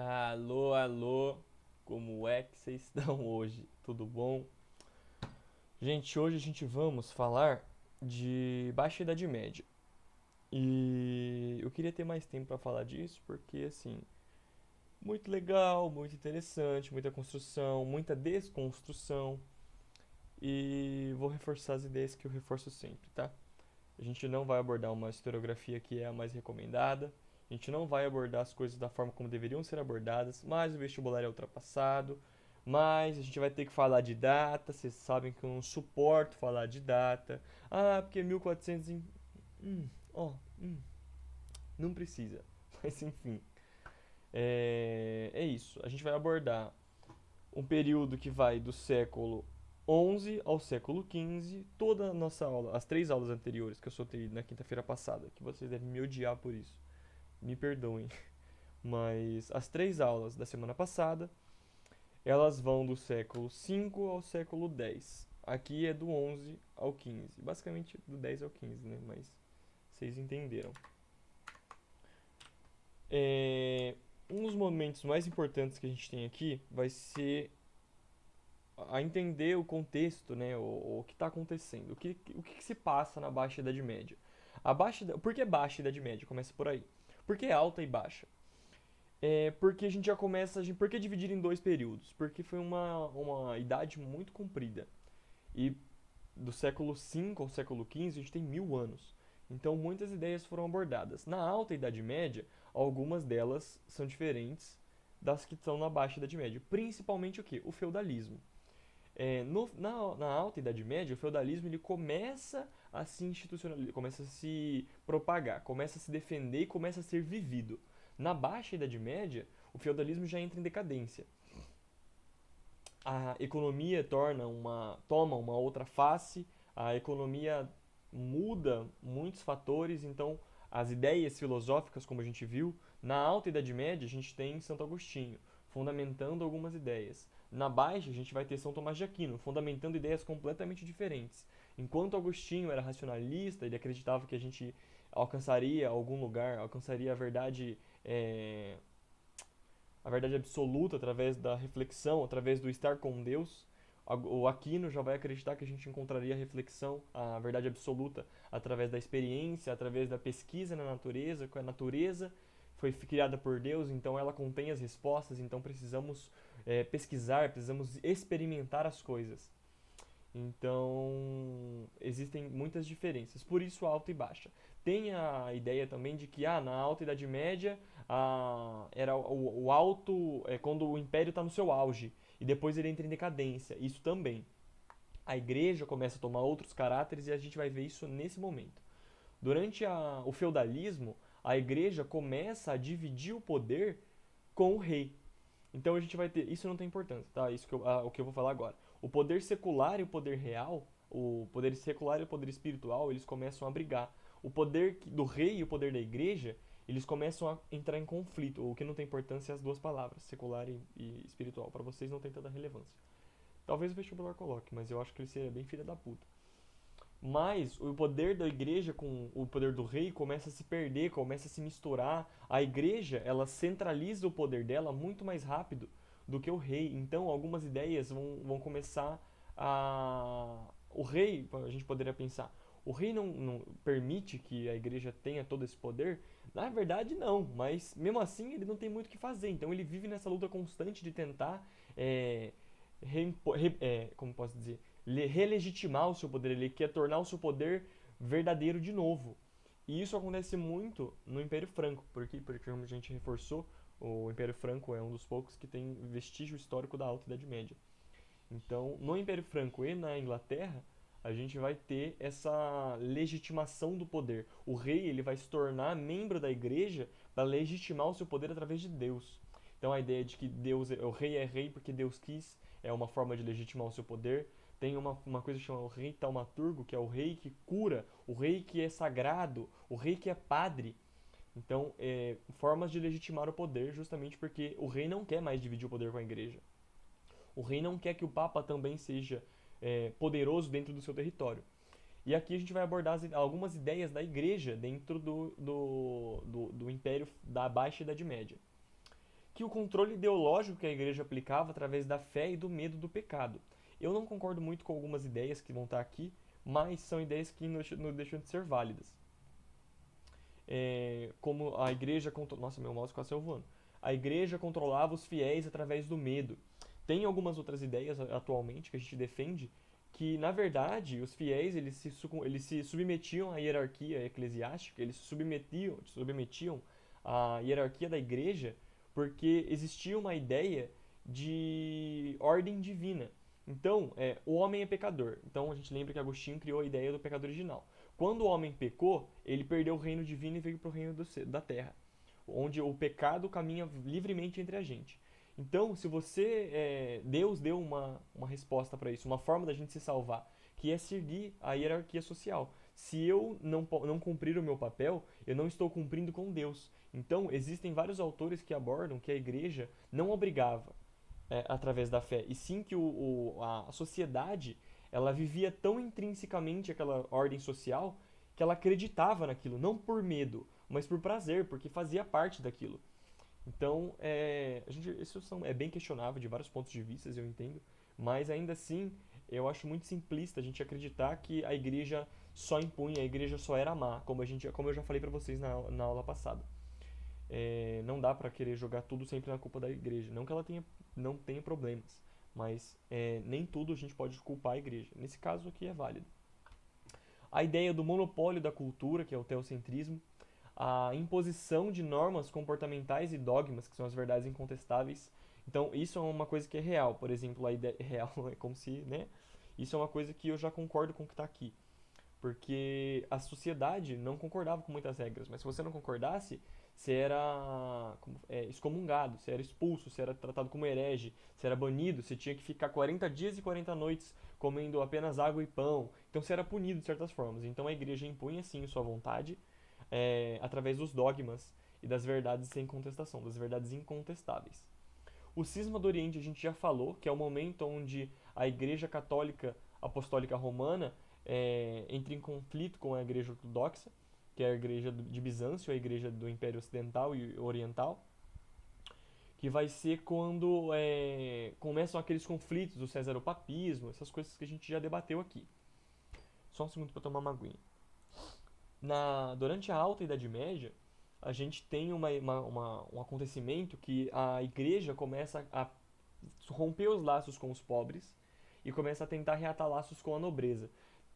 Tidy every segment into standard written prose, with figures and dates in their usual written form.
Alô, alô, como é que vocês estão hoje? Tudo bom? Gente, hoje a gente vamos falar de Baixa Idade Média. E eu queria ter mais tempo para falar disso, porque assim, muito legal, muito interessante, muita construção, muita desconstrução. E vou reforçar as ideias que eu reforço sempre, tá? A gente não vai abordar uma historiografia que é a mais recomendada. A gente não vai abordar as coisas da forma como deveriam ser abordadas, mas o vestibular é ultrapassado. Mas a gente vai ter que falar de data. Vocês sabem que eu não suporto falar de data. Ah, porque 1400. Ó, não precisa. Mas enfim, é isso. A gente vai abordar um período que vai do século XI ao século XV, toda a nossa aula, as 3 aulas anteriores que eu soltei na quinta-feira passada, que vocês devem me odiar por isso, me perdoem, mas as 3 aulas da semana passada, elas vão do século V ao século X. Aqui é do XI ao XV, basicamente do X ao XV, né? Mas vocês entenderam. É, um dos momentos mais importantes que a gente tem aqui vai ser a entender o contexto, né, o que está acontecendo, o que se passa na Baixa Idade Média. Por que Baixa Idade Média? Começa por aí. Por que alta e baixa? Porque a gente já começa. Por que dividir em dois períodos? Porque foi uma idade muito comprida. E do século V ao século XV a gente tem 1000 anos. Então muitas ideias foram abordadas. Na Alta Idade Média, algumas delas são diferentes das que estão na Baixa Idade Média. Principalmente o que? O feudalismo. Na Alta Idade Média, o feudalismo ele começa a se institucionalizar, começa a se propagar, começa a se defender e começa a ser vivido. Na Baixa Idade Média, o feudalismo já entra em decadência. A economia toma uma outra face, a economia muda muitos fatores, então as ideias filosóficas, como a gente viu, na Alta Idade Média a gente tem Santo Agostinho, fundamentando algumas ideias. Na Baixa a gente vai ter São Tomás de Aquino, fundamentando ideias completamente diferentes. Enquanto Agostinho era racionalista, ele acreditava que a gente alcançaria algum lugar, alcançaria a verdade absoluta através da reflexão, através do estar com Deus. O Aquino já vai acreditar que a gente encontraria a reflexão, a verdade absoluta, através da experiência, através da pesquisa na natureza, que a natureza foi criada por Deus, então ela contém as respostas, então precisamos pesquisar, precisamos experimentar as coisas. Então, existem muitas diferenças, por isso alta e baixa. Tem a ideia também de que na Alta Idade Média era o alto é quando o império está no seu auge e depois ele entra em decadência. Isso também. A igreja começa a tomar outros caráteres e a gente vai ver isso nesse momento. Durante o feudalismo, a igreja começa a dividir o poder com o rei. Então a gente vai ter. Isso não tem importância, tá? O que eu vou falar agora. O poder secular e o poder real, o poder secular e o poder espiritual, eles começam a brigar. O poder do rei e o poder da igreja, eles começam a entrar em conflito. O que não tem importância é as duas palavras, secular e espiritual. Para vocês não tem tanta relevância. Talvez o vestibular coloque, mas eu acho que ele seria bem filha da puta. Mas o poder da igreja com o poder do rei começa a se perder, começa a se misturar. A igreja, ela centraliza o poder dela muito mais rápido do que o rei. Então, algumas ideias vão começar a. O rei, a gente poderia pensar, o rei não permite que a igreja tenha todo esse poder? Na verdade, não, mas mesmo assim ele não tem muito o que fazer. Então, ele vive nessa luta constante de tentar. É, como posso dizer? Relegitimar o seu poder, ele quer tornar o seu poder verdadeiro de novo. E isso acontece muito no Império Franco, porque como a gente reforçou, o Império Franco é um dos poucos que tem vestígio histórico da Alta Idade Média. Então, no Império Franco e na Inglaterra, a gente vai ter essa legitimação do poder. O rei ele vai se tornar membro da igreja para legitimar o seu poder através de Deus. Então, a ideia de que o rei é rei porque Deus quis é uma forma de legitimar o seu poder. Tem uma coisa chamada o rei taumaturgo, que é o rei que cura, o rei que é sagrado, o rei que é padre. Então, formas de legitimar o poder, justamente porque o rei não quer mais dividir o poder com a igreja. O rei não quer que o Papa também seja poderoso dentro do seu território. E aqui a gente vai abordar algumas ideias da igreja dentro do Império da Baixa Idade Média. que o controle ideológico que a igreja aplicava através da fé e do medo do pecado. Eu não concordo muito com algumas ideias que vão estar aqui, mas são ideias que não deixam de ser válidas. Como a igreja nossa, meu mouse quase saiu voando. A igreja controlava os fiéis através do medo. Tem algumas outras ideias atualmente que a gente defende que, na verdade, os fiéis eles se submetiam à hierarquia eclesiástica, eles se submetiam à hierarquia da igreja porque existia uma ideia de ordem divina. Então, o homem é pecador. Então, a gente lembra que Agostinho criou a ideia do pecado original. Quando o homem pecou, ele perdeu o reino divino e veio para o reino da terra, onde o pecado caminha livremente entre a gente. Então, se Deus deu uma resposta para isso, uma forma da gente se salvar, que é seguir a hierarquia social. Se eu não cumprir o meu papel, eu não estou cumprindo com Deus. Então, existem vários autores que abordam que a igreja não obrigava através da fé, e sim que a sociedade ela vivia tão intrinsecamente aquela ordem social que ela acreditava naquilo, não por medo, mas por prazer, porque fazia parte daquilo. Então, é bem questionável de vários pontos de vista, eu entendo, mas ainda assim, eu acho muito simplista a gente acreditar que a igreja só impunha, a igreja só era má, como eu já falei pra vocês na aula passada. Não dá pra querer jogar tudo sempre na culpa da igreja, não que ela não tenha problemas, mas nem tudo a gente pode culpar a igreja. Nesse caso aqui é válido. A ideia do monopólio da cultura, que é o teocentrismo, a imposição de normas comportamentais e dogmas, que são as verdades incontestáveis. Então, isso é uma coisa que é real. Por exemplo, a ideia real é como se, né? Isso é uma coisa que eu já concordo com o que está aqui. Porque a sociedade não concordava com muitas regras, mas se você não concordasse, você era excomungado, você era expulso, você era tratado como herege, você era banido, você tinha que ficar 40 dias e 40 noites comendo apenas água e pão. Então você era punido de certas formas. Então a igreja impunha sim sua vontade através dos dogmas e das verdades sem contestação, das verdades incontestáveis. O cisma do Oriente a gente já falou, que é o momento onde a Igreja Católica Apostólica Romana entra em conflito com a Igreja Ortodoxa, que é a Igreja de Bizâncio, a Igreja do Império Ocidental e Oriental, que vai ser quando começam aqueles conflitos do cesaropapismo, essas coisas que a gente já debateu aqui. Só um segundo para tomar uma aguinha. Durante a Alta Idade Média, a gente tem um acontecimento que a igreja começa a romper os laços com os pobres e começa a tentar reatar laços com a nobreza.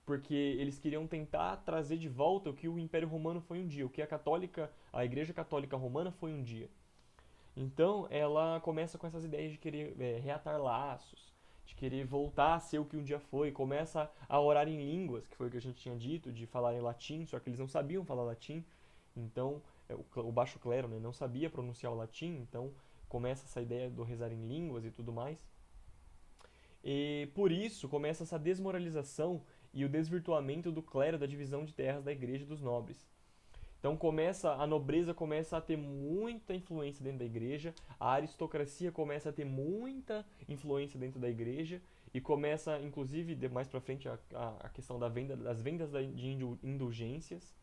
Porque eles queriam tentar trazer de volta o que o Império Romano foi um dia, o que a Igreja Católica Romana foi um dia. Então, ela começa com essas ideias de querer reatar laços, de querer voltar a ser o que um dia foi, começa a orar em línguas, que foi o que a gente tinha dito, de falar em latim, só que eles não sabiam falar latim, então o baixo clero, né, não sabia pronunciar o latim, então começa essa ideia do rezar em línguas e tudo mais. E por isso começa essa desmoralização e o desvirtuamento do clero da divisão de terras da igreja e dos nobres. Então a nobreza começa a ter muita influência dentro da igreja, a aristocracia começa a ter muita influência dentro da igreja e começa, inclusive, mais para frente a questão das vendas de indulgências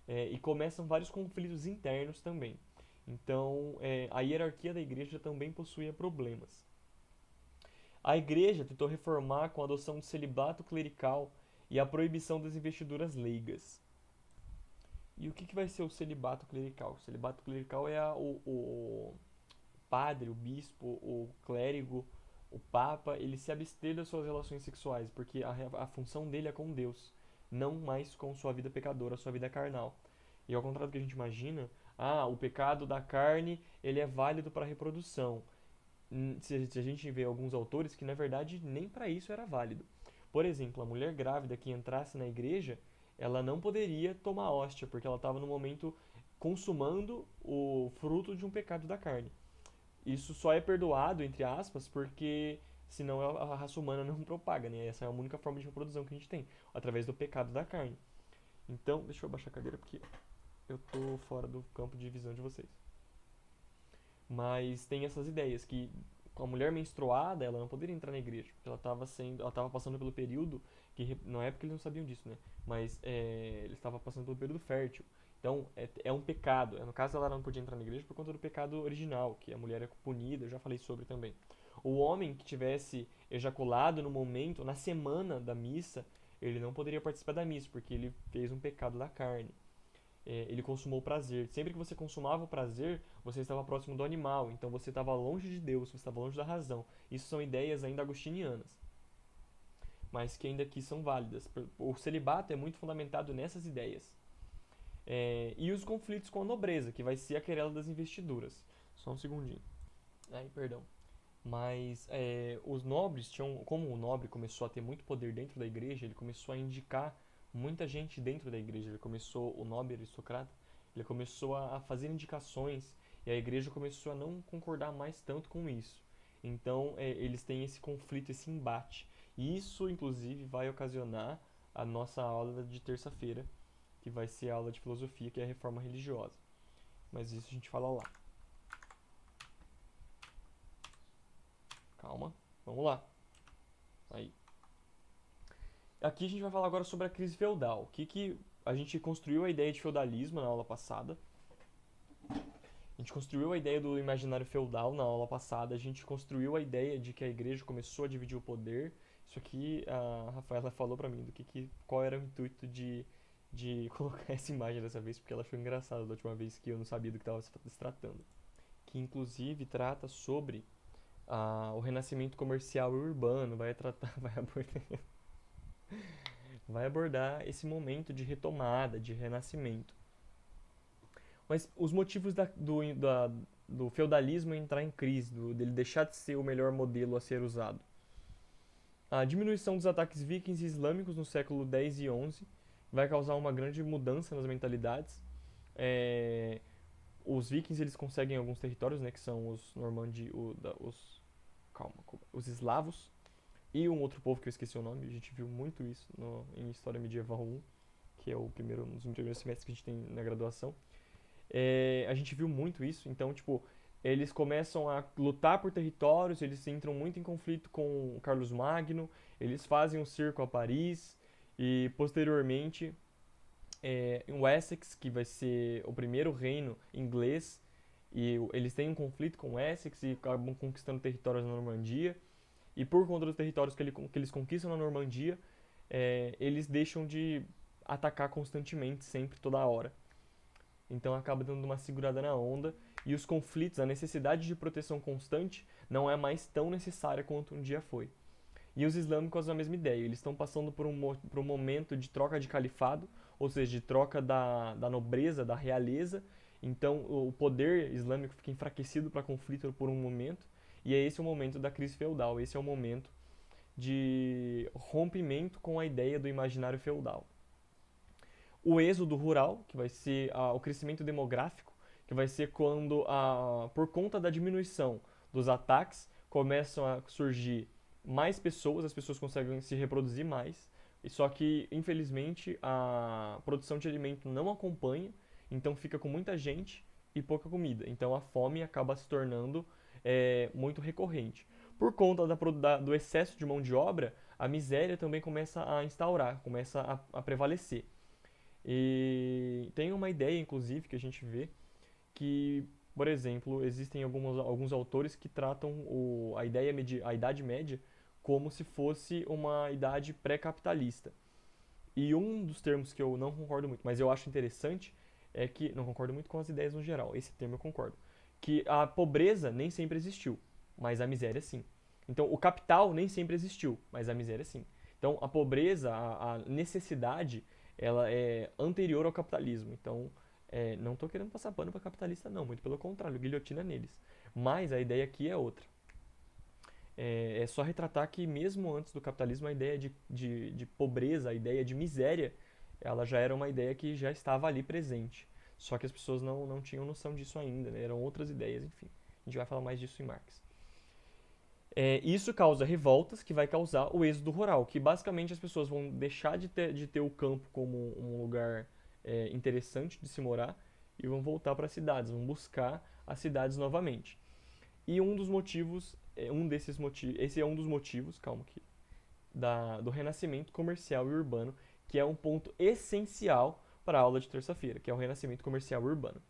e começam vários conflitos internos também. Então a hierarquia da igreja também possuía problemas. A igreja tentou reformar com a adoção do celibato clerical e a proibição das investiduras leigas. E o que vai ser o celibato clerical? O celibato clerical é o padre, o bispo, o clérigo, o papa, ele se abster das suas relações sexuais, porque a função dele é com Deus, não mais com sua vida pecadora, sua vida carnal. E ao contrário do que a gente imagina, o pecado da carne, ele é válido para a reprodução. Se a gente vê alguns autores que na verdade nem para isso era válido. Por exemplo, a mulher grávida que entrasse na igreja, ela não poderia tomar hóstia, porque ela estava no momento consumando o fruto de um pecado da carne. Isso só é perdoado, entre aspas, porque senão a raça humana não propaga, né? Essa é a única forma de reprodução que a gente tem, através do pecado da carne. Então, deixa eu abaixar a cadeira porque eu tô fora do campo de visão de vocês. Mas tem essas ideias que a mulher menstruada, ela não poderia entrar na igreja, porque ela estava passando pelo período que na época eles não sabiam disso, né? Mas ele estava passando pelo período fértil. Então, é um pecado. No caso, ela não podia entrar na igreja por conta do pecado original, que a mulher é punida, eu já falei sobre também. O homem que tivesse ejaculado no momento, na semana da missa, ele não poderia participar da missa, porque ele fez um pecado da carne. Ele consumou o prazer. Sempre que você consumava o prazer, você estava próximo do animal, então você estava longe de Deus, você estava longe da razão. Isso são ideias ainda agostinianas, mas que ainda aqui são válidas. O celibato é muito fundamentado nessas ideias. E os conflitos com a nobreza, que vai ser a querela das investiduras. Só um segundinho. Ai, perdão. Mas os nobres tinham, como o nobre começou a ter muito poder dentro da igreja, ele começou a indicar muita gente dentro da igreja. Ele começou, o nobre aristocrata, ele começou a fazer indicações e a igreja começou a não concordar mais tanto com isso. Então eles têm esse conflito, esse embate. E isso, inclusive, vai ocasionar a nossa aula de terça-feira, que vai ser a aula de filosofia, que é a reforma religiosa. Mas isso a gente fala lá. Calma, vamos lá. Aí. Aqui a gente vai falar agora sobre a crise feudal. O que a gente construiu a ideia de feudalismo na aula passada. A gente construiu a ideia do imaginário feudal na aula passada. A gente construiu a ideia de que a igreja começou a dividir o poder. Isso aqui a Rafaela falou pra mim qual era o intuito de colocar essa imagem dessa vez, porque ela achou engraçada da última vez que eu não sabia do que estava se tratando. Que inclusive trata sobre o renascimento comercial e urbano, vai abordar esse momento de retomada, de renascimento. Mas os motivos do feudalismo entrar em crise, dele deixar de ser o melhor modelo a ser usado. A diminuição dos ataques vikings e islâmicos no século X e XI vai causar uma grande mudança nas mentalidades. É, os vikings eles conseguem alguns territórios, né, que são os normandi, os eslavos e um outro povo que eu esqueci o nome. A gente viu muito isso em História Medieval 1, que é um dos primeiros semestres que a gente tem na graduação. A gente viu muito isso, então, tipo, eles começam a lutar por territórios, eles entram muito em conflito com o Carlos Magno, eles fazem um cerco a Paris, e posteriormente em Wessex, que vai ser o primeiro reino inglês, e eles têm um conflito com Essex e acabam conquistando territórios na Normandia, e por conta dos territórios que eles conquistam na Normandia, eles deixam de atacar constantemente, sempre, toda hora. Então acaba dando uma segurada na onda e os conflitos, a necessidade de proteção constante não é mais tão necessária quanto um dia foi. E os islâmicos a mesma ideia, eles estão passando por um momento de troca de califado, ou seja, de troca da nobreza, da realeza. Então o poder islâmico fica enfraquecido para conflito por um momento, e é esse o momento da crise feudal, esse é o momento de rompimento com a ideia do imaginário feudal. O êxodo rural, que vai ser o crescimento demográfico, que vai ser quando, por conta da diminuição dos ataques, começam a surgir mais pessoas, as pessoas conseguem se reproduzir mais, só que, infelizmente, a produção de alimento não acompanha, então fica com muita gente e pouca comida. Então a fome acaba se tornando muito recorrente. Por conta do excesso de mão de obra, a miséria também começa a instaurar, começa a prevalecer. E tem uma ideia, inclusive, que a gente vê que, por exemplo, existem alguns autores que tratam a Idade Média como se fosse uma idade pré-capitalista. E um dos termos que eu não concordo muito, mas eu acho interessante, é que. Não concordo muito com as ideias no geral, esse termo eu concordo. Que a pobreza nem sempre existiu, mas a miséria sim. Então, o capital nem sempre existiu, mas a miséria sim. Então, a pobreza, a necessidade, ela é anterior ao capitalismo. Então, não estou querendo passar pano para capitalista, não, muito pelo contrário, guilhotina neles. Mas a ideia aqui é outra. É só retratar que mesmo antes do capitalismo a ideia de pobreza, a ideia de miséria, ela já era uma ideia que já estava ali presente. Só que as pessoas não tinham noção disso ainda, né? Eram outras ideias, enfim. A gente vai falar mais disso em Marx. Isso causa revoltas, que vai causar o êxodo rural, que basicamente as pessoas vão deixar de ter o campo como um lugar interessante de se morar e vão voltar para as cidades, vão buscar as cidades novamente. E um dos motivos, esse é um dos motivos, calma aqui, do renascimento comercial e urbano, que é um ponto essencial para a aula de terça-feira, que é o renascimento comercial urbano.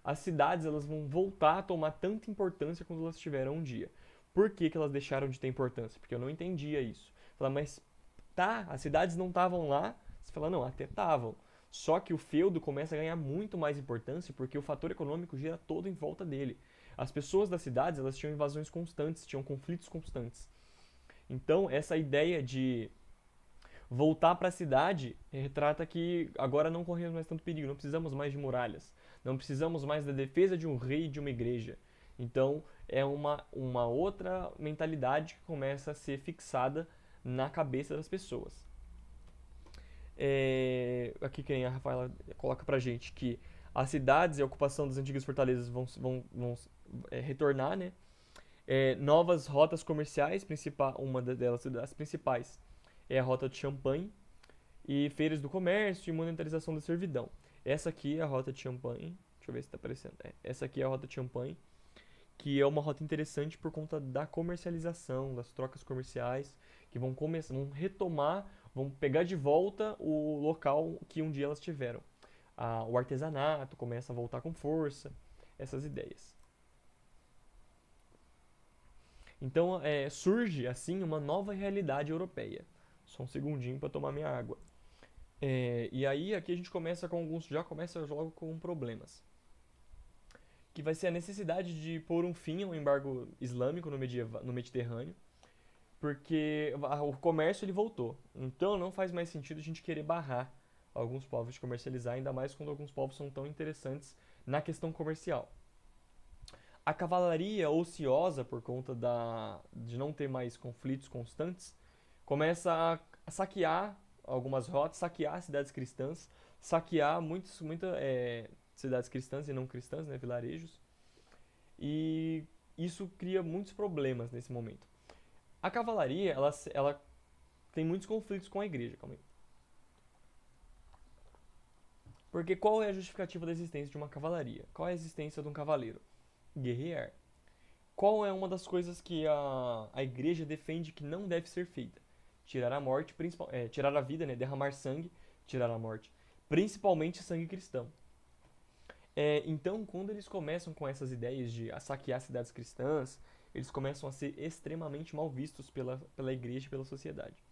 As cidades elas vão voltar a tomar tanta importância quando elas tiveram um dia. Por que, que elas deixaram de ter importância? Porque eu não entendia isso. Falar, mas tá, as cidades não estavam lá. Você fala, não, até estavam. Só que o feudo começa a ganhar muito mais importância porque o fator econômico gira todo em volta dele. As pessoas das cidades elas tinham invasões constantes, tinham conflitos constantes. Então, essa ideia de voltar para a cidade retrata que agora não corremos mais tanto perigo, não precisamos mais de muralhas, não precisamos mais da defesa de um rei e de uma igreja. Então é uma outra mentalidade que começa a ser fixada na cabeça das pessoas. Aqui que nem a Rafaela coloca pra gente que as cidades e a ocupação das antigas fortalezas vão retornar, né? Novas rotas comerciais, uma delas, das principais, é a rota de Champagne, e feiras do comércio e monetarização da servidão. Essa aqui é a rota de Champagne. Deixa eu ver se está aparecendo. Essa aqui é a rota de Champagne, que é uma rota interessante por conta da comercialização, das trocas comerciais, que vão começar, vão retomar, vão pegar de volta o local que um dia elas tiveram. O artesanato começa a voltar com força, essas ideias. Então surge assim uma nova realidade europeia. Só um segundinho para tomar minha água. E aí aqui a gente começa com alguns, já começa logo com problemas, que vai ser a necessidade de pôr um fim ao embargo islâmico no Mediterrâneo, porque o comércio ele voltou. Então não faz mais sentido a gente querer barrar alguns povos de comercializar, ainda mais quando alguns povos são tão interessantes na questão comercial. A cavalaria ociosa, por conta de não ter mais conflitos constantes, começa a saquear algumas rotas, saquear cidades cristãs, saquear muitas cidades cristãs e não cristãs, né, vilarejos, e isso cria muitos problemas nesse momento. A cavalaria, ela tem muitos conflitos com a igreja, calma aí. Porque qual é a justificativa da existência de uma cavalaria? Qual é a existência de um cavaleiro? Guerrear. Qual é uma das coisas que a igreja defende que não deve ser feita? Tirar a morte, tirar a vida, né? Derramar sangue, tirar a morte. Principalmente sangue cristão. Então, quando eles começam com essas ideias de saquear cidades cristãs, eles começam a ser extremamente mal vistos pela igreja e pela sociedade.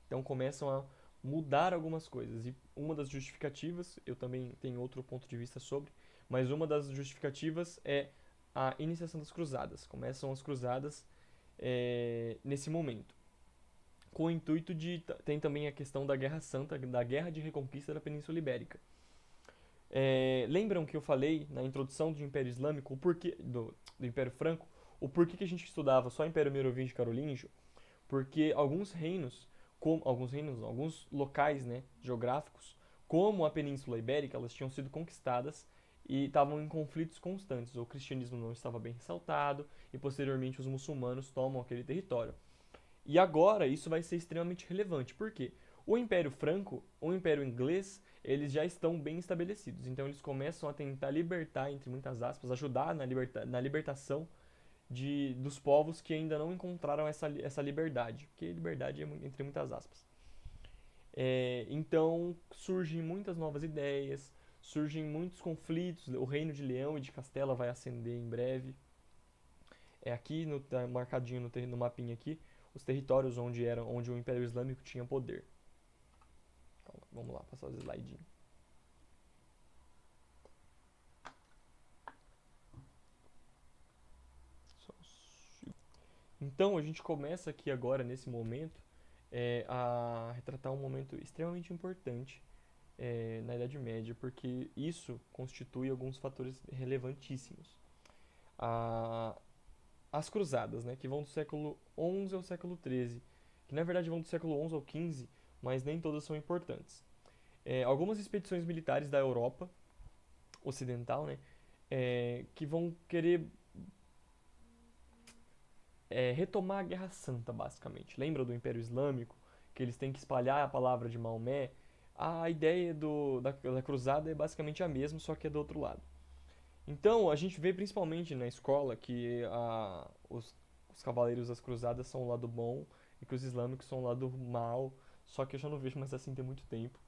Então, começam a mudar algumas coisas. E uma das justificativas, eu também tenho outro ponto de vista sobre, mas uma das justificativas é a iniciação das cruzadas. Começam as cruzadas nesse momento. Com o intuito de. Tem também a questão da Guerra Santa, da Guerra de Reconquista da Península Ibérica. Lembram que eu falei na introdução do Império Islâmico, do Império Franco, o porquê que a gente estudava só Império Merovingio e Carolíngio? Porque alguns locais, né, geográficos, como a Península Ibérica, elas tinham sido conquistadas e estavam em conflitos constantes. O cristianismo não estava bem ressaltado e posteriormente os muçulmanos tomam aquele território. E agora isso vai ser extremamente relevante. Por quê? O Império Franco, o Império Inglês, eles já estão bem estabelecidos. Então eles começam a tentar libertar, entre muitas aspas, ajudar na libertação dos povos que ainda não encontraram essa liberdade. Porque liberdade é entre muitas aspas. Então surgem muitas novas ideias, surgem muitos conflitos. O Reino de Leão e de Castela vai ascender em breve. Aqui tá marcadinho no mapinha aqui os territórios onde o Império Islâmico tinha poder. Calma, vamos lá, passar os slidinhos. Então a gente começa aqui agora nesse momento a retratar um momento extremamente importante na Idade Média, porque isso constitui alguns fatores relevantíssimos. A, as cruzadas, né, que vão do século XI ao século XIII, que na verdade vão do século XI ao XV, mas nem todas são importantes. Algumas expedições militares da Europa ocidental, né, que vão querer retomar a Guerra Santa, basicamente. Lembra do Império Islâmico, que eles têm que espalhar a palavra de Maomé? A ideia da cruzada é basicamente a mesma, só que é do outro lado. Então, a gente vê principalmente na escola que os cavaleiros das cruzadas são o lado bom e que os islâmicos são o lado mal, só que eu já não vejo mais assim tem muito tempo.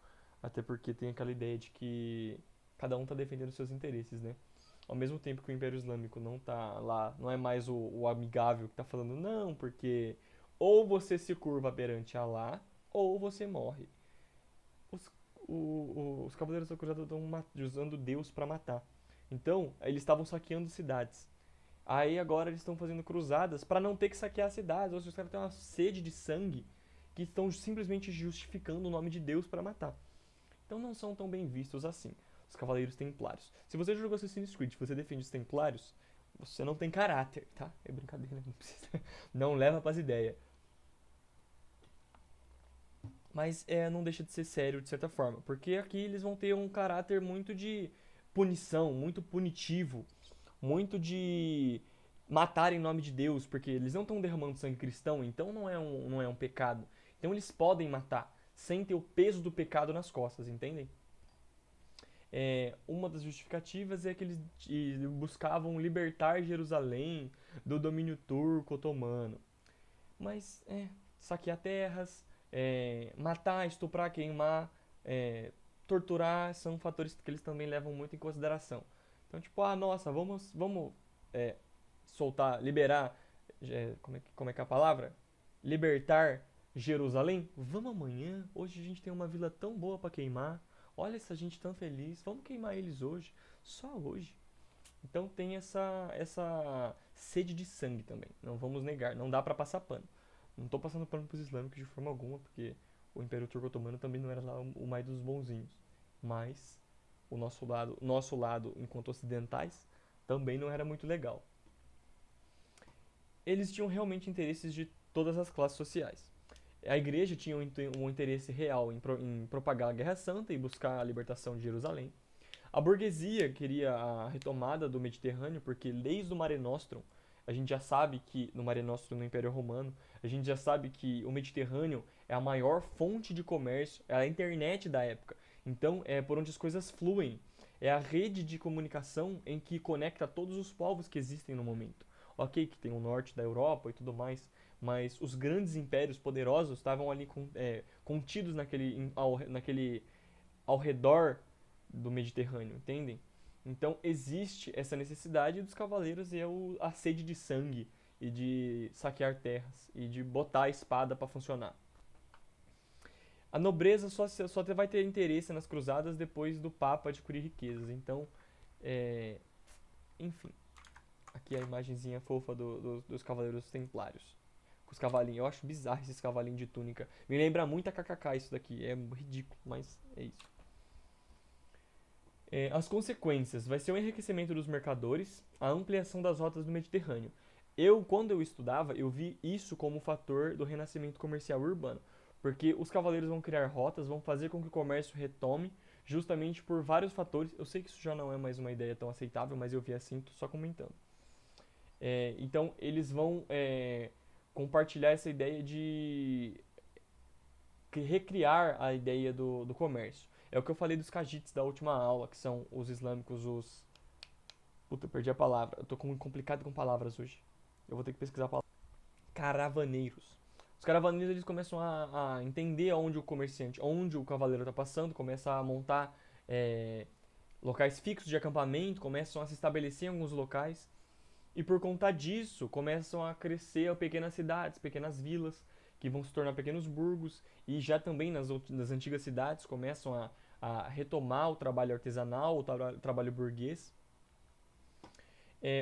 Até porque tem aquela ideia de que cada um tá defendendo seus interesses, né? Ao mesmo tempo que o Império Islâmico não tá lá, não é mais o amigável que tá falando, não, porque ou você se curva perante Alá, ou você morre. Os, os Cavaleiros da Cruzada estão usando Deus pra matar. Então, eles estavam saqueando cidades. Aí agora eles estão fazendo cruzadas pra não ter que saquear cidades. Ou seja, os caras têm uma sede de sangue que estão simplesmente justificando o nome de Deus pra matar. Então não são tão bem vistos assim, os Cavaleiros Templários. Se você jogou Assassin's Creed e você defende os Templários, você não tem caráter, tá? É brincadeira, não precisa. Não leva pras ideias. Mas não deixa de ser sério de certa forma, porque aqui eles vão ter um caráter muito de punição, muito punitivo, muito de matar em nome de Deus, porque eles não estão derramando sangue cristão, então não é um pecado. Então eles podem matar sem ter o peso do pecado nas costas, entendem? Uma das justificativas é que eles buscavam libertar Jerusalém do domínio turco otomano. Mas, saquear terras, matar, estuprar, queimar, é, torturar são fatores que eles também levam muito em consideração. Então, tipo, nossa, vamos é, soltar, liberar, como é que é a palavra? Libertar Jerusalém? Vamos amanhã. Hoje a gente tem uma vila tão boa pra queimar. Olha essa gente tão feliz. Vamos queimar eles hoje. Só hoje. Então tem essa sede de sangue também. Não vamos negar. Não dá pra passar pano. Não tô passando pano pros islâmicos de forma alguma, porque o Império Turco Otomano também não era lá o mais dos bonzinhos. Mas o nosso lado enquanto ocidentais, também não era muito legal. Eles tinham realmente interesses de todas as classes sociais. A igreja tinha um interesse real em propagar a Guerra Santa e buscar a libertação de Jerusalém. A burguesia queria a retomada do Mediterrâneo, porque desde o Mare Nostrum, a gente já sabe que, no Mare Nostrum no Império Romano, a gente já sabe que o Mediterrâneo é a maior fonte de comércio, é a internet da época. Então, é por onde as coisas fluem. É a rede de comunicação em que conecta todos os povos que existem no momento. Ok, que tem o norte da Europa e tudo mais, mas os grandes impérios poderosos estavam ali contidos ao redor do Mediterrâneo, entendem? Então existe essa necessidade dos cavaleiros e a sede de sangue e de saquear terras e de botar a espada para funcionar. A nobreza só vai ter interesse nas cruzadas depois do Papa adquirir riquezas. Então, é, enfim, aqui a imagenzinha fofa dos cavaleiros templários. Com os cavalinhos. Eu acho bizarro esses cavalinhos de túnica. Me lembra muito a KKK isso daqui. É ridículo, mas é isso. As consequências vai ser o enriquecimento dos mercadores, a ampliação das rotas do Mediterrâneo. Quando eu estudava, eu vi isso como fator do renascimento comercial urbano, porque os cavaleiros vão criar rotas, vão fazer com que o comércio retome, justamente por vários fatores. Eu sei que isso já não é mais uma ideia tão aceitável, mas eu vi assim, tô só comentando. Então, eles vão compartilhar essa ideia de recriar a ideia do comércio. É o que eu falei dos Khajiits da última aula, que são os islâmicos, os. Puta, eu perdi a palavra. Eu tô complicado com palavras hoje. Eu vou ter que pesquisar a palavra. Caravaneiros. Os caravaneiros eles começam a entender onde o comerciante, onde o cavaleiro está passando, começam a montar locais fixos de acampamento, começam a se estabelecer em alguns locais. E por conta disso, começam a crescer pequenas cidades, pequenas vilas, que vão se tornar pequenos burgos. E já também nas antigas cidades começam a retomar o trabalho artesanal, o trabalho burguês.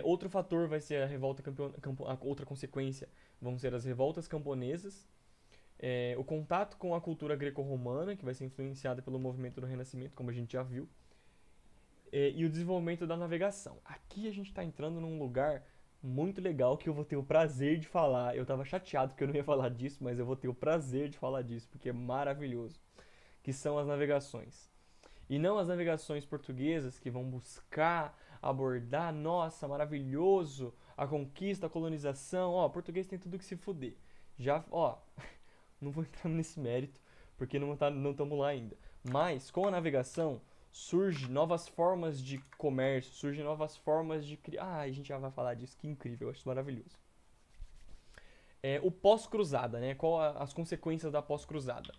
Outro fator vai ser a revolta outra consequência vão ser as revoltas camponesas, o contato com a cultura greco-romana, que vai ser influenciada pelo movimento do Renascimento, como a gente já viu, e o desenvolvimento da navegação. Aqui a gente está entrando num lugar muito legal que eu vou ter o prazer de falar. Eu estava chateado porque eu não ia falar disso, mas eu vou ter o prazer de falar disso, porque é maravilhoso. Que são as navegações. E não as navegações portuguesas que vão buscar abordar, nossa, maravilhoso, a conquista, a colonização. Ó, português tem tudo que se fuder. Já, ó, não vou entrar nesse mérito, porque não estamos lá ainda. Mas com a navegação surgem novas formas de comércio, surgem novas formas de criar. Ah, a gente já vai falar disso, que incrível, eu acho maravilhoso. O pós-cruzada, né? Qual as consequências da pós-cruzada?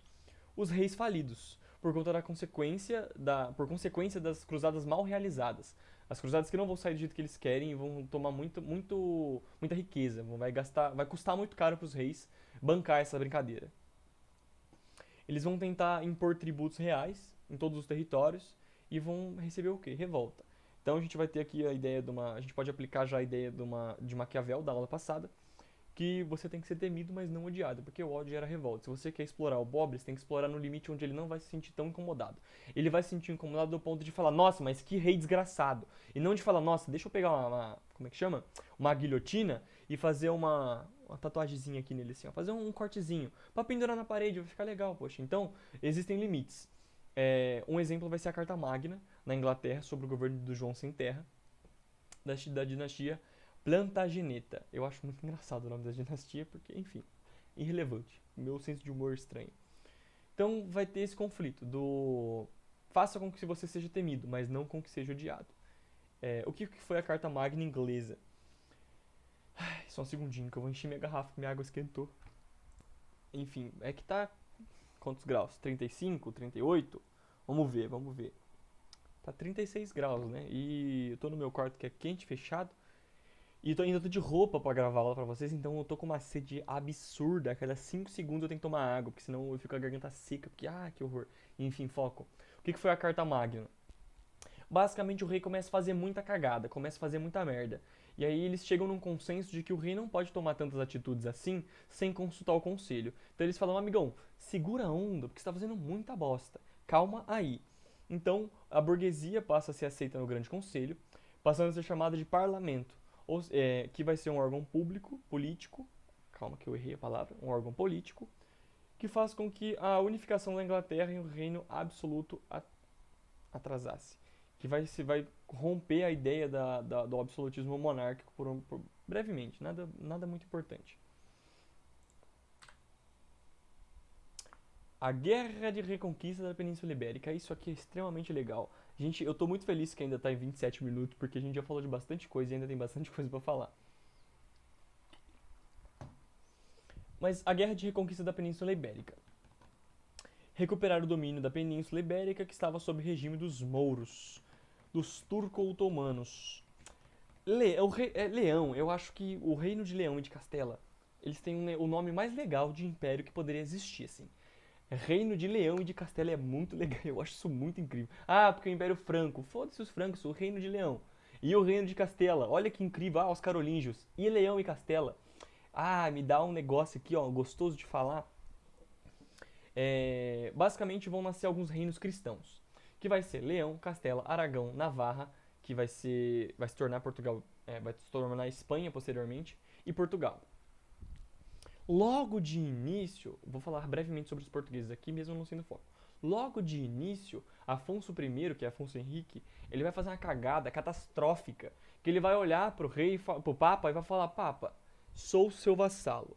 Os reis falidos. por conta da consequência por consequência das cruzadas mal realizadas. As cruzadas que não vão sair do jeito que eles querem e vão tomar muita riqueza, vai custar muito caro para os reis bancar essa brincadeira. Eles vão tentar impor tributos reais em todos os territórios e vão receber o quê? Revolta. Então a gente vai ter aqui a ideia a gente pode aplicar já a ideia de Maquiavel da aula passada, que você tem que ser temido, mas não odiado, porque o ódio era revolta. Se você quer explorar o Bob, você tem que explorar no limite onde ele não vai se sentir tão incomodado. Ele vai se sentir incomodado do ponto de falar, nossa, mas que rei desgraçado. E não de falar, nossa, deixa eu pegar como é que chama? Uma guilhotina e fazer uma tatuagemzinha aqui nele, assim, ó. Fazer um cortezinho pra pendurar na parede, vai ficar legal, poxa. Então, existem limites. Um exemplo vai ser a Carta Magna, na Inglaterra, sobre o governo do João Sem Terra, da dinastia Plantageneta. Eu acho muito engraçado o nome da dinastia, porque, enfim, irrelevante. Meu senso de humor estranho. Então vai ter esse conflito do faça com que você seja temido, mas não com que seja odiado. O que foi a Carta Magna inglesa? Só um segundinho que eu vou encher minha garrafa, que minha água esquentou. Enfim, é que tá quantos graus? 35, 38? Vamos ver. Tá 36 graus, né? E eu tô no meu quarto que é quente, fechado. E ainda tô de roupa pra gravar lá pra vocês, então eu tô com uma sede absurda. A cada 5 segundos eu tenho que tomar água, porque senão eu fico com a garganta seca, porque, que horror. Enfim, foco. O que foi a Carta Magna? Basicamente o rei começa a fazer muita cagada, começa a fazer muita merda. E aí eles chegam num consenso de que o rei não pode tomar tantas atitudes assim sem consultar o conselho. Então eles falam, amigão, segura a onda, porque você tá fazendo muita bosta. Calma aí. Então a burguesia passa a ser aceita no grande conselho, passando a ser chamada de parlamento, que vai ser um órgão público, político, calma que eu errei a palavra, um órgão político, que faz com que a unificação da Inglaterra em um reino absoluto atrasasse. Que vai romper a ideia do absolutismo monárquico por brevemente, nada muito importante. A Guerra de Reconquista da Península Ibérica, isso aqui é extremamente legal. Gente, eu tô muito feliz que ainda tá em 27 minutos, porque a gente já falou de bastante coisa e ainda tem bastante coisa pra falar. Mas a Guerra de Reconquista da Península Ibérica. Recuperar o domínio da Península Ibérica que estava sob regime dos mouros, dos turco-otomanos. Leão, eu acho que o Reino de Leão e de Castela, eles têm o nome mais legal de império que poderia existir, assim. Reino de Leão e de Castela é muito legal, eu acho isso muito incrível. Porque o Império Franco, foda-se os francos, o Reino de Leão. E o Reino de Castela, olha que incrível, os carolíngios. E Leão e Castela. Me dá um negócio aqui, ó, gostoso de falar. Basicamente vão nascer alguns reinos cristãos, que vai ser Leão, Castela, Aragão, Navarra, que vai se tornar Portugal, vai se tornar Espanha posteriormente, e Portugal. Logo de início, vou falar brevemente sobre os portugueses aqui, mesmo não sendo foco. Logo de início, Afonso I, que é Afonso Henrique, ele vai fazer uma cagada catastrófica, que ele vai olhar pro rei, pro papa e vai falar, papa, sou seu vassalo.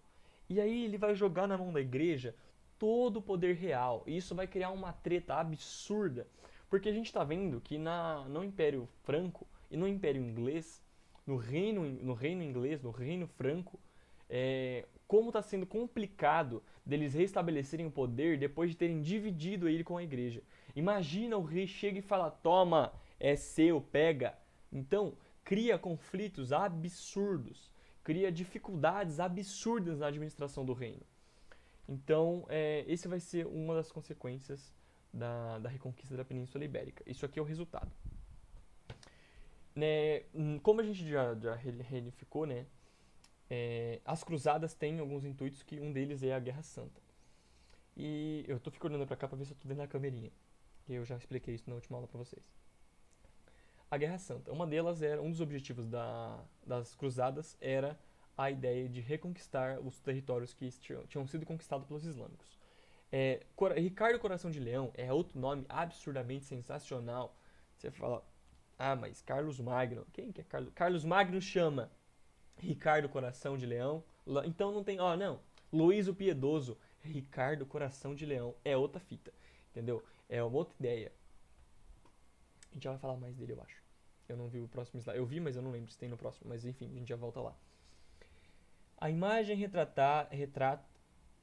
E aí ele vai jogar na mão da igreja todo o poder real, e isso vai criar uma treta absurda, porque a gente está vendo que no Império Franco e no Império Inglês, no reino inglês, no Reino Franco, como está sendo complicado deles restabelecerem o poder depois de terem dividido ele com a igreja. Imagina o rei chega e fala, toma, é seu, pega. Então, cria conflitos absurdos, cria dificuldades absurdas na administração do reino. Então, esse vai ser uma das consequências da reconquista da Península Ibérica. Isso aqui é o resultado. Como a gente já reunificou, né? As cruzadas têm alguns intuitos, que um deles é a Guerra Santa. E eu tô ficando olhando pra cá pra ver se eu tô vendo a câmerinha. E eu já expliquei isso na última aula pra vocês. A Guerra Santa. Um dos objetivos das cruzadas era a ideia de reconquistar os territórios que tinham sido conquistados pelos islâmicos. Ricardo Coração de Leão é outro nome absurdamente sensacional. Você fala, mas Carlos Magno, quem que é Carlos? Carlos Magno chama Ricardo Coração de Leão. Então não tem, não. Luís o Piedoso, Ricardo Coração de Leão é outra fita, entendeu? É uma outra ideia. A gente já vai falar mais dele, eu acho. Eu não vi o próximo slide. Eu vi, mas eu não lembro se tem no próximo. Mas enfim, a gente já volta lá. A imagem retrata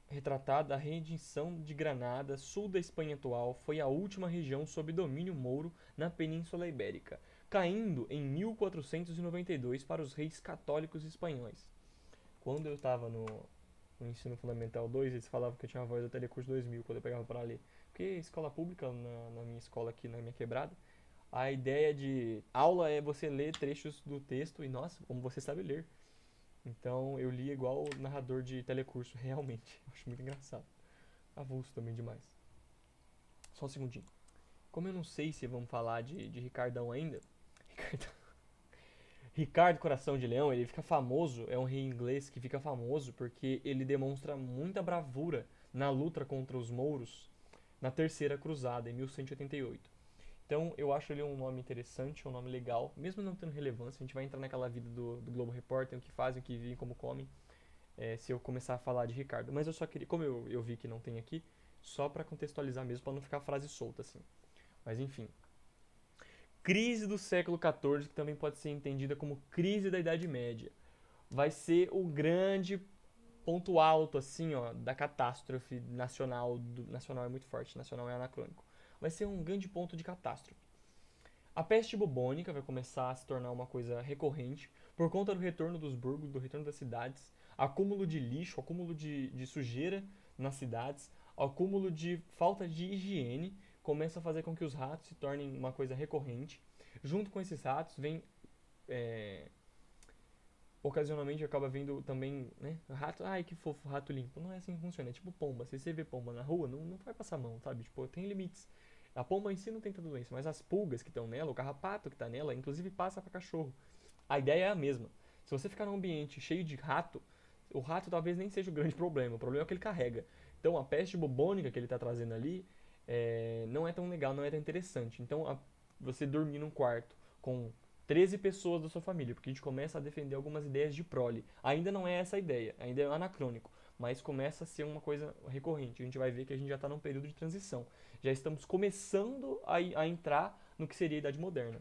retratada a rendição de Granada, sul da Espanha atual, foi a última região sob domínio mouro na Península Ibérica, caindo em 1492 para os reis católicos espanhóis. Quando eu estava no ensino fundamental 2, eles falavam que eu tinha a voz do Telecurso 2000 quando eu pegava para ler. Porque escola pública, na minha escola aqui, na minha quebrada, a ideia de aula é você ler trechos do texto e, nossa, como você sabe ler. Então eu li igual o narrador de telecurso, realmente. Eu acho muito engraçado. Avulso também demais. Só um segundinho. Como eu não sei se vamos falar de Ricardão ainda, Ricardão. Ricardo Coração de Leão, ele fica famoso, é um rei inglês que fica famoso porque ele demonstra muita bravura na luta contra os mouros na Terceira Cruzada, em 1188. Então eu acho ele um nome interessante, um nome legal, mesmo não tendo relevância. A gente vai entrar naquela vida do Globo Repórter, o que fazem, o que vivem, como comem, se eu começar a falar de Ricardo. Mas eu só queria, como eu vi que não tem aqui, só para contextualizar mesmo, para não ficar frase solta assim. Mas enfim. Crise do século XIV, que também pode ser entendida como crise da Idade Média, vai ser o grande ponto alto assim, ó, da catástrofe nacional. Nacional é muito forte, nacional é anacrônico. Vai ser um grande ponto de catástrofe. A peste bubônica vai começar a se tornar uma coisa recorrente por conta do retorno dos burgos, do retorno das cidades, acúmulo de lixo, acúmulo de sujeira nas cidades, acúmulo de falta de higiene, começa a fazer com que os ratos se tornem uma coisa recorrente. Junto com esses ratos vem é, ocasionalmente acaba vindo também, né? Rato, ai que fofo, rato limpo. Não é assim que funciona. É tipo pomba. Se você vê pomba na rua, não vai passar a mão, sabe? Tipo, tem limites. A pomba em si não tem tanta doença, mas as pulgas que estão nela, o carrapato que está nela, inclusive passa para cachorro. A ideia é a mesma. Se você ficar num ambiente cheio de rato, o rato talvez nem seja o grande problema. O problema é o que ele carrega. Então a peste bubônica que ele está trazendo ali não é tão legal, não é tão interessante. Então você dormir num quarto com 13 pessoas da sua família, porque a gente começa a defender algumas ideias de prole. Ainda não é essa a ideia, ainda é anacrônico, mas começa a ser uma coisa recorrente. A gente vai ver que a gente já está num período de transição. Já estamos começando a entrar no que seria a Idade Moderna.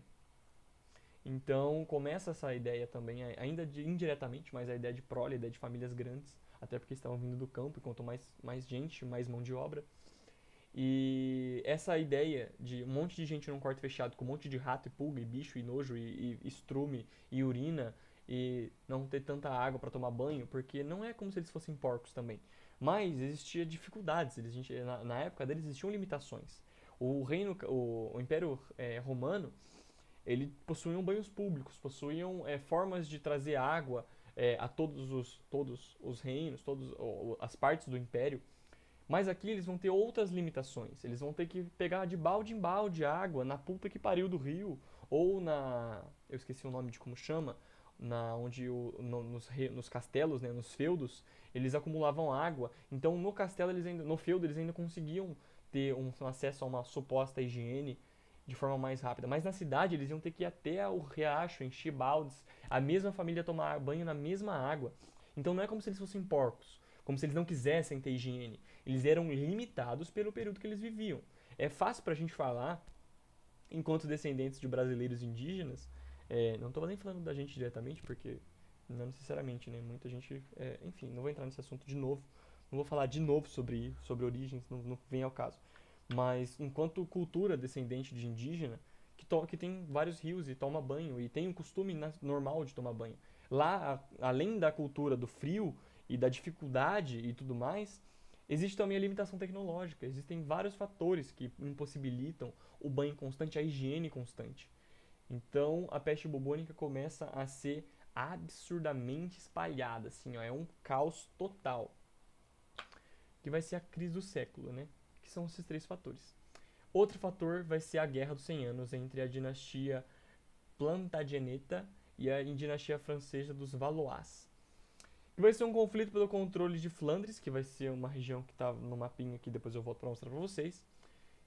Então começa essa ideia também, ainda indiretamente, mas a ideia de prole, a ideia de famílias grandes, até porque estavam vindo do campo, e quanto mais gente, mais mão de obra. E essa ideia de um monte de gente num quarto fechado com um monte de rato e pulga e bicho e nojo e estrume e urina e não ter tanta água para tomar banho, porque não é como se eles fossem porcos também. Mas existia dificuldades, na época deles existiam limitações. O Império Romano, ele possuíam banhos públicos, possuíam formas de trazer água a todos os reinos, todas as partes do império, mas aqui eles vão ter outras limitações. Eles vão ter que pegar de balde em balde água na puta que pariu do rio ou na, eu esqueci o nome de como chama, na onde nos castelos, né, nos feudos, eles acumulavam água. Então no castelo no feudo eles ainda conseguiam ter um acesso a uma suposta higiene de forma mais rápida. Mas na cidade eles iam ter que ir até o riacho, encher baldes, a mesma família tomar banho na mesma água. Então não é como se eles fossem porcos, como se eles não quisessem ter higiene. Eles eram limitados pelo período que eles viviam. É fácil pra gente falar, enquanto descendentes de brasileiros indígenas, não estou nem falando da gente diretamente, porque não necessariamente, né? Muita gente. Enfim, não vou entrar nesse assunto de novo. Não vou falar de novo sobre origens, não vem ao caso. Mas enquanto cultura descendente de indígena, que tem vários rios e toma banho, e tem um costume normal de tomar banho. Lá, além da cultura do frio e da dificuldade e tudo mais, existe também a limitação tecnológica. Existem vários fatores que impossibilitam o banho constante, a higiene constante. Então a peste bubônica começa a ser absurdamente espalhada, assim, ó, é um caos total, que vai ser a crise do século, né? Que são esses três fatores. Outro fator vai ser a Guerra dos 100 Anos entre a dinastia Plantageneta e a dinastia francesa dos Valois. Que vai ser um conflito pelo controle de Flandres, que vai ser uma região que está no mapinha que depois eu volto para mostrar para vocês,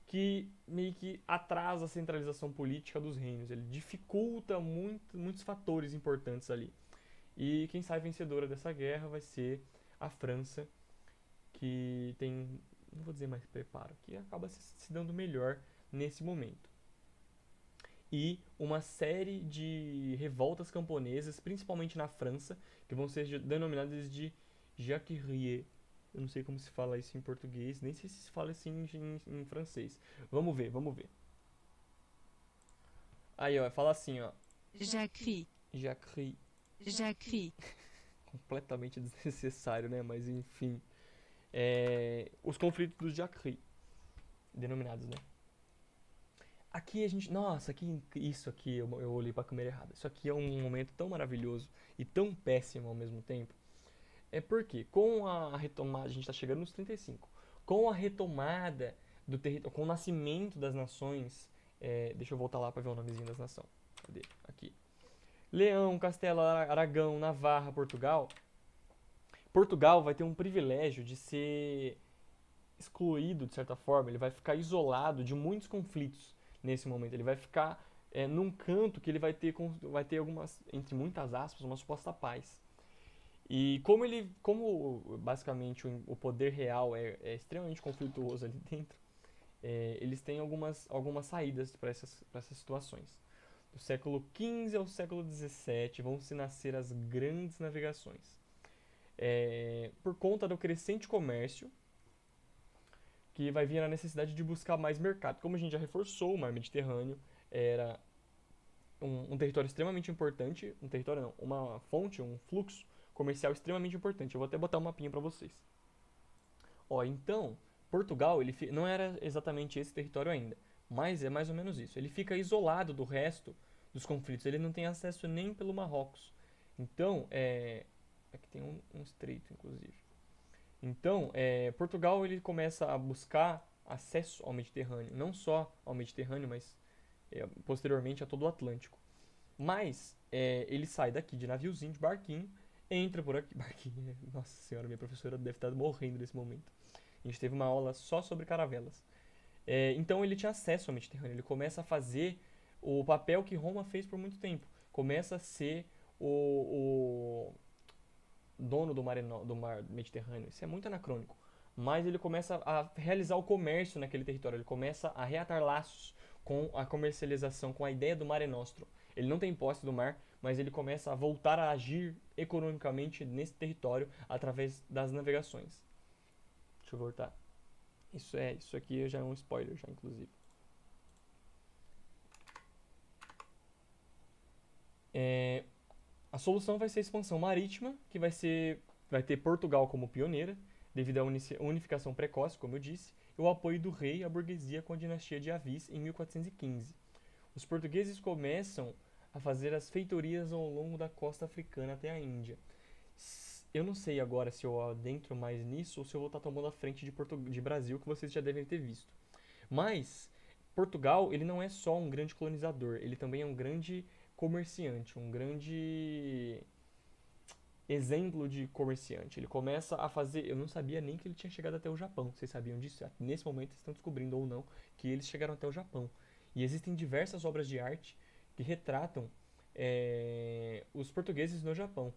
que meio que atrasa a centralização política dos reinos. Ele dificulta muitos fatores importantes ali. E quem sai vencedora dessa guerra vai ser a França, que tem, não vou dizer mais preparo, que acaba se dando melhor nesse momento. E uma série de revoltas camponesas, principalmente na França, que vão ser denominadas de Jacquerie. Eu não sei como se fala isso em português, nem sei se fala assim em francês. Vamos ver, vamos ver. Aí, ó, fala assim, ó. Jacquerie, Jacquerie. Jacquerie, Completamente desnecessário, né? Mas enfim. Os conflitos dos Jacquerie, denominados, né? Aqui a gente. Nossa, aqui, isso aqui, eu olhei pra câmera errada. Isso aqui é um momento tão maravilhoso e tão péssimo ao mesmo tempo. É porque, com a retomada, a gente está chegando nos 35, com a retomada do território, com o nascimento das nações, deixa eu voltar lá para ver o nomezinho das nações. Cadê? Aqui. Leão, Castelo, Aragão, Navarra, Portugal. Portugal vai ter um privilégio de ser excluído, de certa forma, ele vai ficar isolado de muitos conflitos nesse momento. Ele vai ficar num canto que ele vai ter algumas, entre muitas aspas, uma suposta paz. E como basicamente o poder real é extremamente conflituoso ali dentro, eles têm algumas saídas para essas situações. Do século XV ao século XVII vão se nascer as grandes navegações. Por conta do crescente comércio, que vai vir a necessidade de buscar mais mercado. Como a gente já reforçou, o mar Mediterrâneo era um território extremamente importante, um território não, uma fonte, um fluxo comercial extremamente importante. Eu vou até botar um mapinha para vocês. Ó, então, Portugal, não era exatamente esse território ainda, mas é mais ou menos isso. Ele fica isolado do resto dos conflitos, ele não tem acesso nem pelo Marrocos. Então, aqui tem um estreito, inclusive. Então, Portugal ele começa a buscar acesso ao Mediterrâneo, não só ao Mediterrâneo, mas posteriormente a todo o Atlântico. Mas ele sai daqui de naviozinho, de barquinho, entra por aqui. Barquinho, nossa senhora, minha professora deve estar morrendo nesse momento. A gente teve uma aula só sobre caravelas. Então ele tinha acesso ao Mediterrâneo, ele começa a fazer o papel que Roma fez por muito tempo. Começa a ser o dono do mar Mediterrâneo. Isso é muito anacrônico. Mas ele começa a realizar o comércio naquele território, ele começa a reatar laços com a comercialização, com a ideia do Mare Nostrum. Ele não tem posse do mar, mas ele começa a voltar a agir economicamente nesse território através das navegações. Deixa eu voltar. Isso aqui já é um spoiler, já inclusive. É, a solução vai ser a expansão marítima, que vai ter Portugal como pioneira, devido à unificação precoce, como eu disse, e o apoio do rei à burguesia com a dinastia de Avis em 1415. Os portugueses começam a fazer as feitorias ao longo da costa africana até a Índia. Eu não sei agora se eu adentro mais nisso ou se eu vou estar tomando a frente de Brasil, que vocês já devem ter visto. Mas Portugal, ele não é só um grande colonizador, ele também é um grande comerciante, um grande exemplo de comerciante. Ele começa a fazer. Eu não sabia nem que ele tinha chegado até o Japão. Vocês sabiam disso? Nesse momento vocês estão descobrindo ou não que eles chegaram até o Japão. E existem diversas obras de arte que retratam os portugueses no Japão.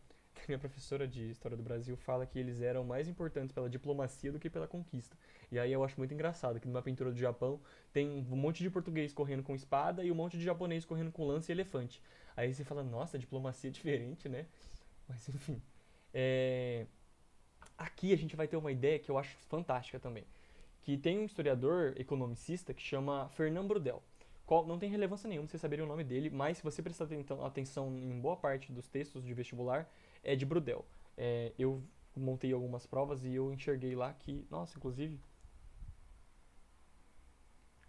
Minha professora de História do Brasil fala que eles eram mais importantes pela diplomacia do que pela conquista. E aí eu acho muito engraçado que numa pintura do Japão tem um monte de português correndo com espada e um monte de japonês correndo com lança e elefante. Aí você fala, nossa, diplomacia é diferente, né? Mas enfim. É, Aqui a gente vai ter uma ideia que eu acho fantástica também. Que tem um historiador economicista que chama Fernand Braudel. Não tem relevância nenhuma vocês saberem o nome dele, mas se você prestar atenção em boa parte dos textos de vestibular, é de Braudel. Eu montei algumas provas e eu enxerguei lá que, nossa, inclusive,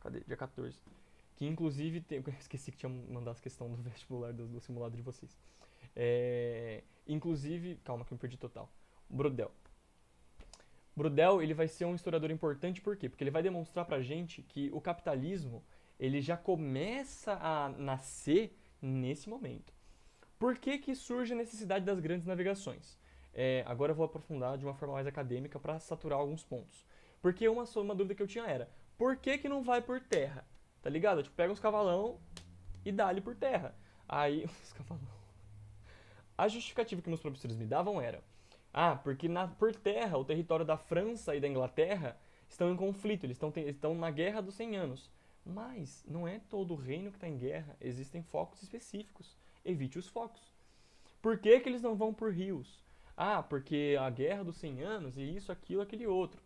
cadê? Dia 14. Que inclusive tem. Eu esqueci que tinha mandado a questão do vestibular do simulado de vocês. Inclusive, calma que eu me perdi total. Brodel. Brodel, ele vai ser um historiador importante por quê? Porque ele vai demonstrar pra gente que o capitalismo, ele já começa a nascer nesse momento. Por que que surge a necessidade das grandes navegações? Agora eu vou aprofundar de uma forma mais acadêmica para saturar alguns pontos. Porque uma dúvida que eu tinha era, por que que não vai por terra? Tá ligado? Tipo, pega uns cavalão e dá-lhe por terra. Aí, os cavalão. A justificativa que meus professores me davam era: porque por terra o território da França e da Inglaterra estão em conflito, eles estão na guerra dos 100 anos. Mas não é todo o reino que está em guerra, existem focos específicos. Evite os focos. Por que, que eles não vão por rios? Ah, porque a Guerra dos 100 Anos e isso, aquilo, aquele outro.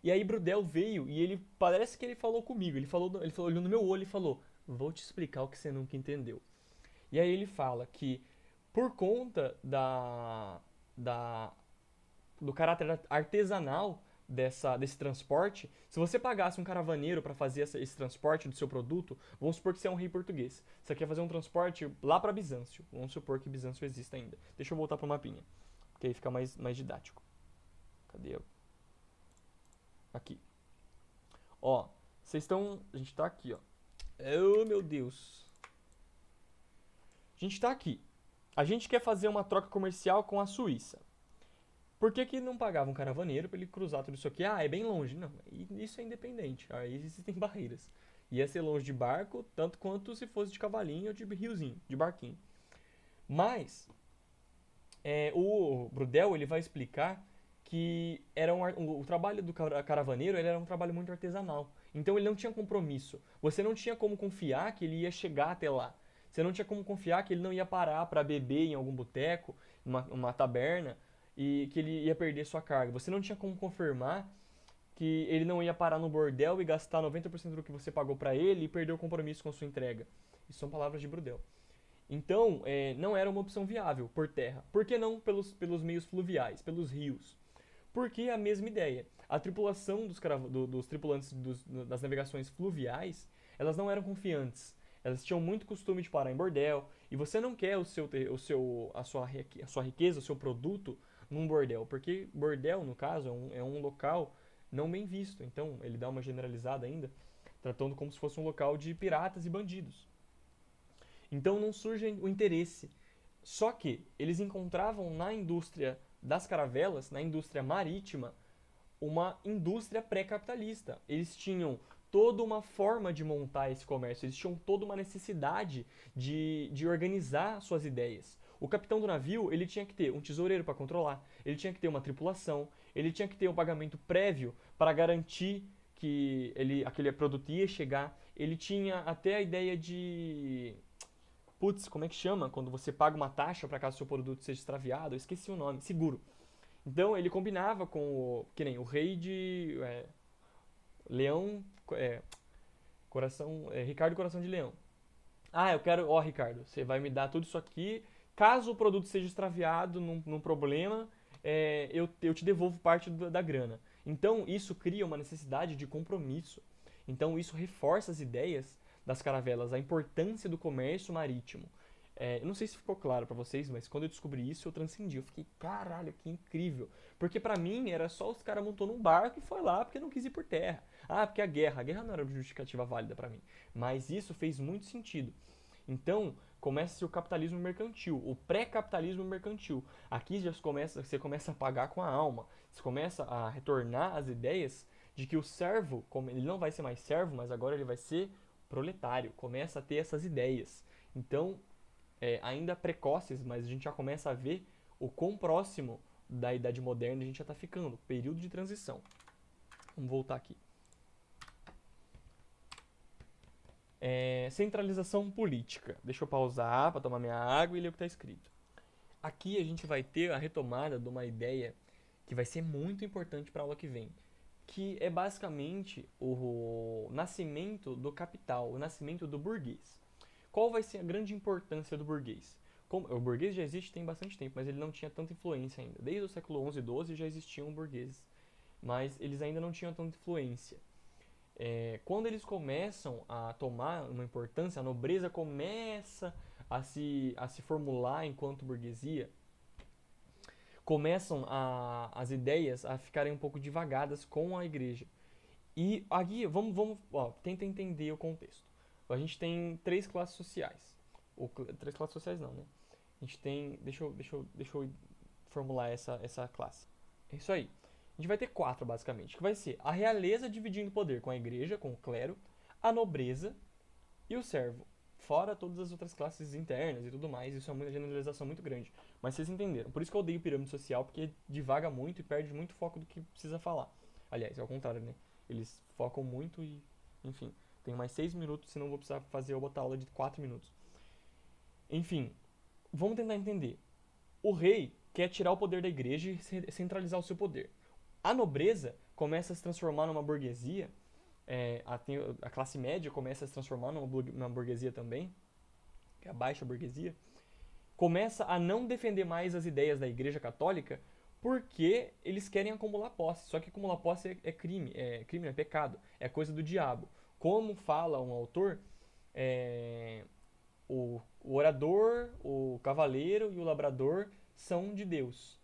E aí Brudel veio e ele parece que ele falou comigo. Ele falou, olhou no meu olho e falou: "Vou te explicar o que você nunca entendeu". E aí ele fala que por conta da do caráter artesanal desse transporte, se você pagasse um caravaneiro para fazer esse transporte do seu produto, vamos supor que você é um rei português. Você quer fazer um transporte lá para Bizâncio. Vamos supor que Bizâncio exista ainda. Deixa eu voltar pro mapinha, porque aí fica mais didático. Cadê? Aqui. Ó, vocês estão. A gente tá aqui, ó. Oh, meu Deus. A gente tá aqui. A gente quer fazer uma troca comercial com a Suíça. Por que, que não pagava um caravaneiro para ele cruzar tudo isso aqui? Ah, é bem longe. Não, isso é independente. Aí existem barreiras. Ia ser longe de barco, tanto quanto se fosse de cavalinho ou de riozinho, de barquinho. Mas, o Brudel ele vai explicar que o trabalho do caravaneiro ele era um trabalho muito artesanal. Então ele não tinha compromisso. Você não tinha como confiar que ele ia chegar até lá. Você não tinha como confiar que ele não ia parar para beber em algum boteco, uma taberna, e que ele ia perder sua carga. Você não tinha como confirmar que ele não ia parar no bordel e gastar 90% do que você pagou para ele e perder o compromisso com a sua entrega. Isso são palavras de Brudel. Então, não era uma opção viável por terra. Por que não pelos meios fluviais, pelos rios? Porque é a mesma ideia. A tripulação dos tripulantes das navegações fluviais, elas não eram confiantes. Elas tinham muito costume de parar em bordel. E você não quer a sua riqueza, o seu produto num bordel. Porque bordel, no caso, é um local não bem visto. Então, ele dá uma generalizada ainda, tratando como se fosse um local de piratas e bandidos. Então não surge o interesse. Só que eles encontravam na indústria das caravelas, na indústria marítima, uma indústria pré-capitalista. Eles tinham toda uma forma de montar esse comércio, eles tinham toda uma necessidade de organizar suas ideias. O capitão do navio, ele tinha que ter um tesoureiro para controlar, ele tinha que ter uma tripulação, ele tinha que ter um pagamento prévio para garantir que aquele produto ia chegar. Ele tinha até a ideia de putz, como é que chama? Quando você paga uma taxa para caso seu produto seja extraviado, eu esqueci o nome, seguro. Então ele combinava com que nem o rei de Leão, é, Ricardo Coração de Leão. Ah, eu quero, ó Ricardo, você vai me dar tudo isso aqui. Caso o produto seja extraviado num problema, eu te devolvo parte da grana. Então isso cria uma necessidade de compromisso. Então isso reforça as ideias das caravelas, a importância do comércio marítimo. Eu não sei se ficou claro pra vocês, mas quando eu descobri isso eu transcendi. Eu fiquei, caralho, que incrível. Porque pra mim era só os caras montou num barco e foi lá porque não quis ir por terra. Ah, porque a guerra não era uma justificativa válida pra mim. Mas isso fez muito sentido. Então, começa-se o capitalismo mercantil, o pré-capitalismo mercantil. Aqui você começa a pagar com a alma. Você começa a retornar as ideias de que o servo, ele não vai ser mais servo, mas agora ele vai ser proletário. Começa a ter essas ideias. Então, ainda precoces, mas a gente já começa a ver o quão próximo da Idade Moderna a gente já está ficando. Período de transição. Vamos voltar aqui. Centralização política. Deixa eu pausar para tomar minha água e ler o que está escrito. Aqui a gente vai ter a retomada de uma ideia que vai ser muito importante para a aula que vem, que é basicamente o nascimento do capital, o nascimento do burguês. Qual vai ser a grande importância do burguês? O burguês já existe tem bastante tempo, mas ele não tinha tanta influência ainda. Desde o século XI e XII já existiam burgueses, mas eles ainda não tinham tanta influência. Quando eles começam a tomar uma importância, a nobreza começa a se formular enquanto burguesia, começam as ideias a ficarem um pouco divagadas com a igreja. E aqui, tenta entender o contexto. A gente tem três classes sociais. Três classes sociais não, né? A gente tem. Deixa eu formular essa classe. É isso aí. A gente vai ter quatro, basicamente. Que vai ser a realeza dividindo o poder com a igreja, com o clero, a nobreza e o servo. Fora todas as outras classes internas e tudo mais. Isso é uma generalização muito grande. Mas vocês entenderam. Por isso que eu odeio pirâmide social, porque divaga muito e perde muito foco do que precisa falar. Aliás, é ao contrário, né? Eles focam muito e, enfim, tenho mais 6 minutos, senão vou precisar fazer ou botar aula de 4 minutos. Enfim, vamos tentar entender. O rei, quer tirar o poder da igreja e centralizar o seu poder. A nobreza começa a se transformar numa burguesia, a classe média começa a se transformar numa burguesia também, que é a baixa burguesia, começa a não defender mais as ideias da Igreja Católica porque eles querem acumular posse. Só que acumular posse é crime, é pecado, é coisa do diabo. Como fala um autor, o orador, o cavaleiro e o labrador são de Deus,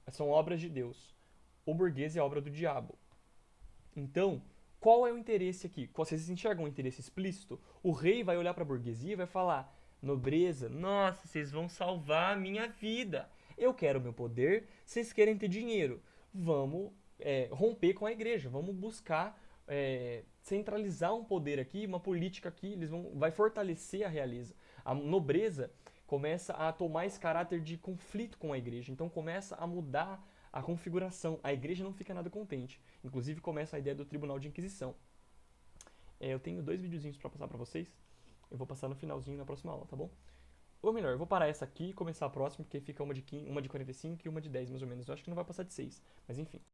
são obras de Deus. O burguês é obra do diabo. Então, qual é o interesse aqui? Vocês enxergam um interesse explícito? O rei vai olhar para a burguesia e vai falar: nobreza, nossa, vocês vão salvar a minha vida. Eu quero meu poder, vocês querem ter dinheiro. Vamos romper com a igreja, vamos buscar centralizar um poder aqui, uma política aqui, vai fortalecer a realeza. A nobreza começa a tomar esse caráter de conflito com a igreja, então começa a mudar a configuração. A igreja não fica nada contente. Inclusive começa a ideia do tribunal de inquisição. Eu tenho 2 videozinhos para passar para vocês. Eu vou passar no finalzinho na próxima aula, tá bom? Ou melhor, eu vou parar essa aqui e começar a próxima, porque fica uma de 45 e uma de 10 mais ou menos. Eu acho que não vai passar de 6, mas enfim.